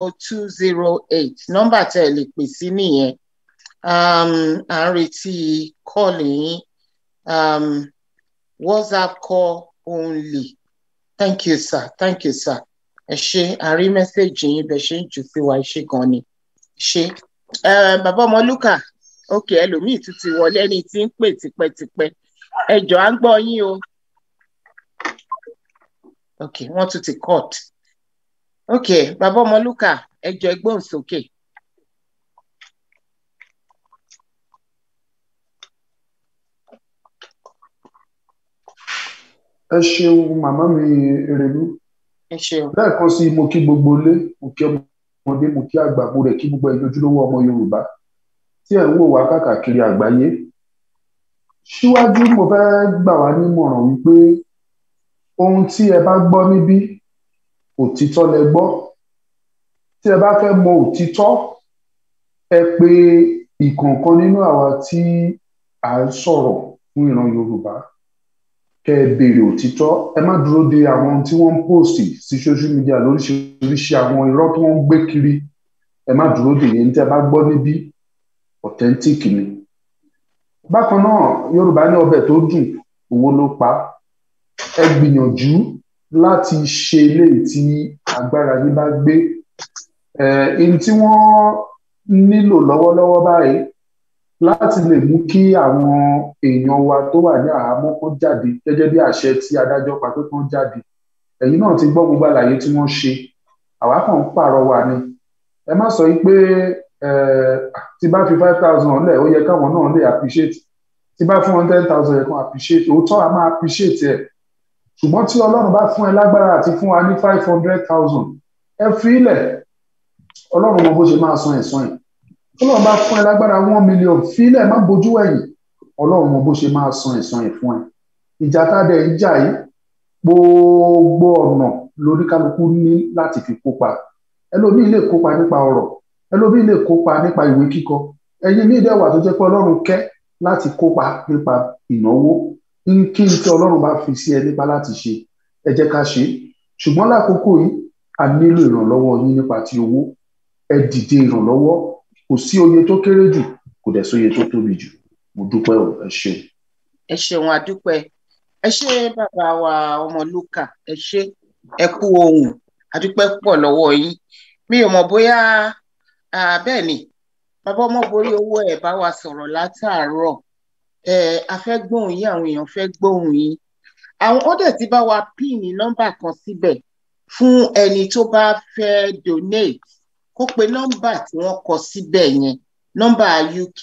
208 nọ́mbà tẹ́ ẹ lè pè sí nìyẹn. À ń retí kọ́ọ̀lì yín. WhatsApp call only. Thank you, sir. Thank you, sir. Ẹ ṣé, a rí mẹ́sẹ̀gì yín bẹ́ẹ̀ ṣe ń jù sí wa, ẹ ṣé gan ni. Ṣé bàbá Ọmọlúkà, ok, ẹlòmíì tún ti wọlé ẹni tí ń pè tipẹ́tipẹ́. Ẹ jọ̀ọ́ à ń gbọ́ yín o. Ok, wọ́n tún ti cut. Ok, bàbá Ọmọlúkà, ẹ jọ̀ọ́ ẹ gbóhùn sókè. Ẹ ṣeun màmá mi Èrèlú. Ẹ ṣeun. Lẹ́ẹ̀kan sí mo kí gbogbo ilé, mo kí ọmọdé, mo kí àgbà, mo rẹ̀ kí gbogbo ẹ̀yin ojúlówó ọmọ Yorùbá tí ẹ̀ ń wò wá káàkiri àgbáyé. Síwájú mo fẹ́ gbà wá nímọ̀ràn wípé ohun tí ẹ bá gbọ́ níbí, òtítọ́ lẹ gbọ́. Tí ẹ bá fẹ́ mọ òtítọ́, ẹ pè ìkọ̀ọ̀kan nínú àwa tí à ń sọ̀rọ̀ fún ìran Yorùbá. Kẹ́ ẹ béèrè òtítọ́, ẹ má dúró de àwọn tí wọ́n ń pòstì sí social media lóríṣiríṣi àwọn irọ́ tí wọ́n ń gbé kiri. Ẹ má dúró de yẹn, tí ẹ bá gbọ́ níbí authentic ni. Bákan náà, Yorùbá ní ọbẹ̀ tó dùn, owó ló pa. Ẹ gbìyànjú láti ṣe eléyìí tí agbára yín bá gbé. Ohun tí wọ́n nílò lọ́wọ́lọ́wọ́ báyìí láti lè mú kí àwọn èèyàn wa tó wà ní àhámọ́ kan jáde gẹ́gẹ́ bí àṣẹ tí adájọ́ pa pé kán jáde. Ẹ̀yin náà ti gbọ́ gbogbo àlàyé tí wọ́n ṣe. Àwa kàn ń pàrọwà ni. Ẹ má sọ pé tí bá fi 5,000 lẹ̀ ó yẹ káwọn náà lè appreciate. Tí bá fún wọn 10,000 yẹ kán appreciate. Òótọ́ a máa appreciate ẹ̀. Ṣùgbọ́n tí Ọlọ́run bá fún ẹ lágbára àti fún wa ní 500,000, ẹ fi ilẹ̀. Ọlọ́run mọ bó ṣe máa san ẹ̀san ẹ̀. Ọlọ́run bá fún ẹ lágbára 1 million, fi ilẹ̀, má bojú ẹ̀yìn. Ọlọ́run mọ bó ṣe máa san ẹ̀san ẹ̀ fún ẹ. Ìjà tá a dẹ̀ ń jà yìí, gbogbo ọ̀nà lórí kálukú ní láti fi kópa. Ẹlòmíì lè kópa nípa ọ̀rọ̀, ẹlòmíì lè kópa nípa ìwé kíkọ. Ẹ̀yin míì dẹ̀ wà tó jẹ́ pé Ọlọ́run kẹ́ láti kópa nípa ìnáwó. Kí n tí Ọlọ́run bá fi sí ẹ nípa láti ṣe, ẹ jẹ́ ká ṣe. Ṣùgbọ́n lákòókò yìí, a nílò ìrànlọ́wọ́ yín nípa ti owó. Ẹ dìde ìrànlọ́wọ́. Kò sí oye tó kéré jù, kò dẹ̀ sóye tó tóbi jù. Mo dúpẹ́ o, ẹ ṣeun. Ẹ ṣeun, a dúpẹ́. Ẹ ṣé bàbá wa Ọmọlúkà, ẹ ṣé, ẹ kú ohùn, a dúpẹ́ pọ̀ lọ́wọ́ yín. Mi ò mọ̀ bóyá bẹ́ẹ̀ ni bàbá Ọmọborí owó ẹ̀ bá wa sọ̀rọ̀ látàárọ̀. A fẹ́ gbóhùn yín, àwọn èèyàn fẹ́ gbóhùn yín. Àwọn ó dẹ̀ ti bá wa píìnì nọ́mbà kan síbẹ̀ fún ẹni tó bá fẹ́ donate, kó pe nọ́mbà tí wọ́n kọ síbẹ̀ yẹn, nọ́mbà UK